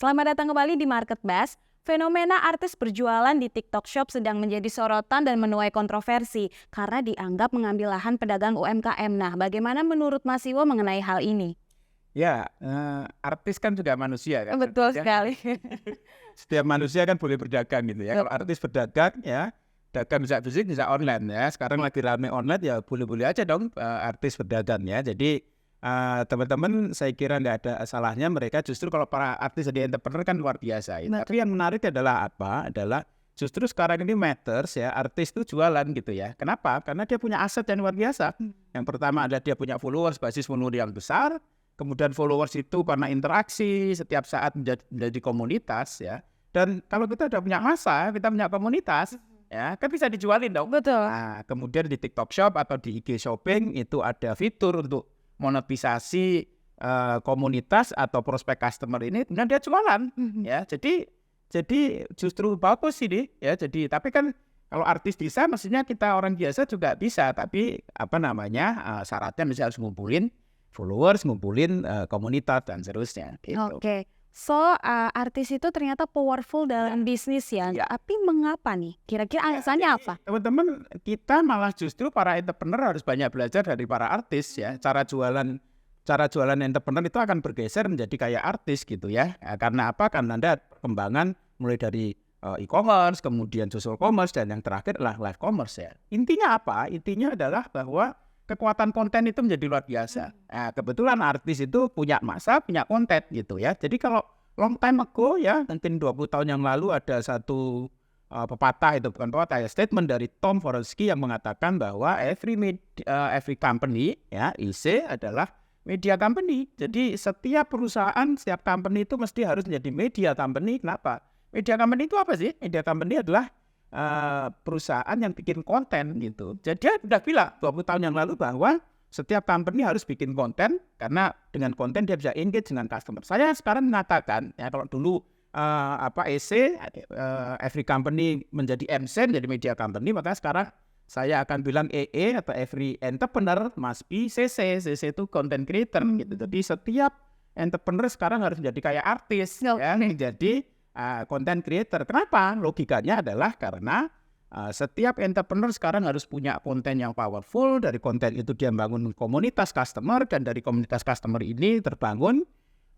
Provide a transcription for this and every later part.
Selamat datang kembali di Market Bash. Fenomena artis berjualan di TikTok Shop sedang menjadi sorotan dan menuai kontroversi karena dianggap mengambil lahan pedagang UMKM. Nah, bagaimana menurut Mas Iwo mengenai hal ini? Ya, artis kan juga manusia kan. Betul sekali. Setiap manusia kan boleh berdagang gitu ya. Kalau artis berdagang ya, dagang bisa fisik bisa online ya. Sekarang lagi rame online ya boleh-boleh aja dong artis berdagang ya. Jadi teman-teman saya kira nggak ada salahnya mereka justru kalau para artis jadi entrepreneur kan luar biasa. Ya. Tapi yang menarik adalah apa? Adalah justru sekarang ini matters ya artis itu jualan gitu ya. Kenapa? Karena dia punya aset yang luar biasa. Yang pertama adalah dia punya followers, basis follower yang besar. Kemudian followers itu karena interaksi setiap saat menjadi komunitas ya. Dan kalau kita udah punya massa, kita punya komunitas, ya kan bisa dijualin dong. Betul. Nah, kemudian di TikTok Shop atau di IG Shopping itu ada fitur untuk monetisasi komunitas atau prospek customer ini, kemudian dia jualan, ya. Jadi justru bagus ini, ya. Jadi tapi kan kalau artis bisa, maksudnya kita orang biasa juga bisa, tapi syaratnya misalnya harus ngumpulin followers, ngumpulin komunitas dan seterusnya. Gitu. Oke. So, artis itu ternyata powerful dalam bisnis ya. Tapi mengapa nih? Kira-kira alasannya apa? Teman-teman, kita malah justru para entrepreneur harus banyak belajar dari para artis ya. Cara jualan entrepreneur itu akan bergeser menjadi kayak artis gitu ya. Karena apa? Karena ada perkembangan mulai dari e-commerce, kemudian social commerce, dan yang terakhir adalah live commerce ya. Intinya apa? Intinya adalah bahwa kekuatan konten itu menjadi luar biasa. Nah, kebetulan artis itu punya massa, punya konten gitu ya. Jadi kalau long time ago ya, mungkin 20 tahun yang lalu ada satu pepatah, itu bukan pepatah ya, statement dari Tom Forensky yang mengatakan bahwa every company ya, IC adalah media company. Jadi setiap perusahaan, setiap company itu mesti harus menjadi media company. Kenapa? Media company itu apa sih? Media company adalah perusahaan yang bikin konten gitu. Jadi dia sudah bilang 20 tahun yang lalu bahwa setiap company harus bikin konten karena dengan konten dia bisa engage dengan customer. Saya sekarang mengatakan ya kalau dulu every company menjadi MC menjadi media company, maka sekarang saya akan bilang EE atau every entrepreneur must be CC. CC itu content creator gitu. Jadi setiap entrepreneur sekarang harus menjadi kayak artis ya, menjadi content creator. Kenapa? Logikanya adalah karena setiap entrepreneur sekarang harus punya konten yang powerful. Dari konten itu dia bangun komunitas customer, dan dari komunitas customer ini terbangun,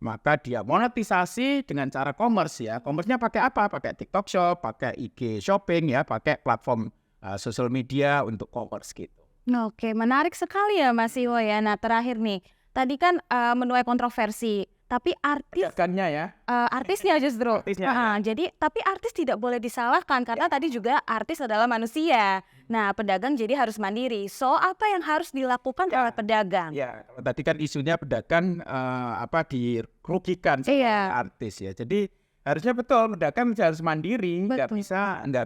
maka dia monetisasi dengan cara commerce ya. Commerce-nya pakai apa? Pakai TikTok Shop, pakai IG Shopping ya, pakai platform social media untuk commerce gitu. Oke, menarik sekali ya Mas Iwo ya. Nah, terakhir nih, tadi kan menuai kontroversi. Tapi artisnya justru. Jadi tapi artis tidak boleh disalahkan karena tadi juga artis adalah manusia. Nah, pedagang jadi harus mandiri. So, apa yang harus dilakukan oleh pedagang? Ya, tadi kan isunya pedagang dirugikan sama artis ya. Jadi harusnya betul pedagang harus mandiri, nggak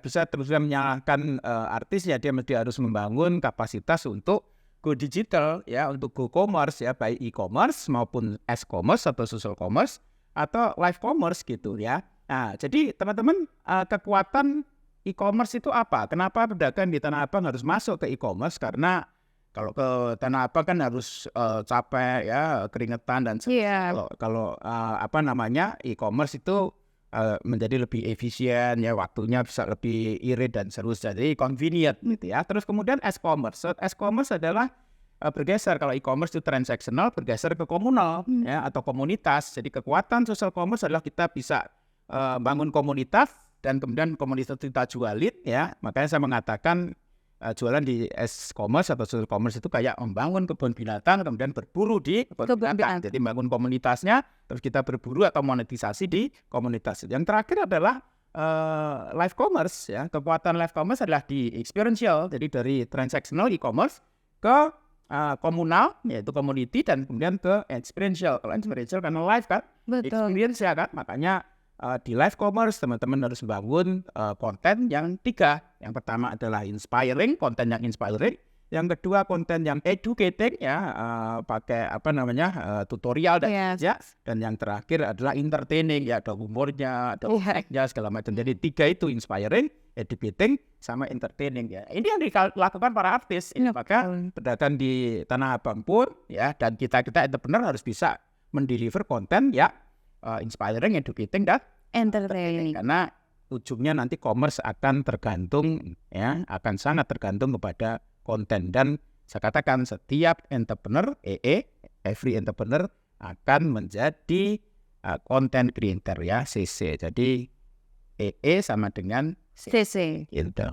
bisa terus menyalahkan artis ya. Dia mesti harus membangun kapasitas untuk go digital ya, untuk go commerce ya, baik e-commerce maupun s-commerce atau social commerce atau live commerce gitu ya. Nah, jadi teman-teman, kekuatan e-commerce itu apa? Kenapa pedagang di Tanah Abang harus masuk ke e-commerce? Karena kalau ke Tanah Abang kan harus capek ya, keringetan dan kalau e-commerce itu menjadi lebih efisien ya, waktunya bisa lebih irit dan seterusnya, jadi convenient gitu ya. Terus kemudian s-commerce adalah bergeser. Kalau e-commerce itu transaksional, bergeser ke komunal ya, atau komunitas. Jadi kekuatan social commerce adalah kita bisa bangun komunitas dan kemudian komunitas kita jualin ya. Makanya saya mengatakan jualan di s-commerce atau social commerce itu kayak membangun kebun binatang, kemudian berburu di kebun binatang. Jadi bangun komunitasnya, terus kita berburu atau monetisasi di komunitas. Yang terakhir adalah live commerce ya. Kekuatan live commerce adalah di experiential, jadi dari transactional e-commerce ke komunal, yaitu community, dan kemudian ke experiential. Kalau experiential karena live kan, experience ya kan, makanya di live commerce teman-teman harus membangun konten yang 3. Yang pertama adalah inspiring, konten yang inspiring. Yang kedua konten yang educating ya, pakai tutorial dan dan yang terakhir adalah entertaining ya, ada humornya, ada effect-nya segala macam. Jadi 3 itu inspiring, educating, sama entertaining ya. Ini yang dilakukan para artis. Maka pedagang di Tanah Abang pun ya, dan kita entrepreneur harus bisa mendeliver konten ya inspiring, educating, dan entertaining. Karena ujungnya nanti commerce akan tergantung ya, akan sangat tergantung kepada konten. Dan saya katakan setiap entrepreneur, every entrepreneur akan menjadi content creator ya, CC. Jadi sama dengan CC. Gitu.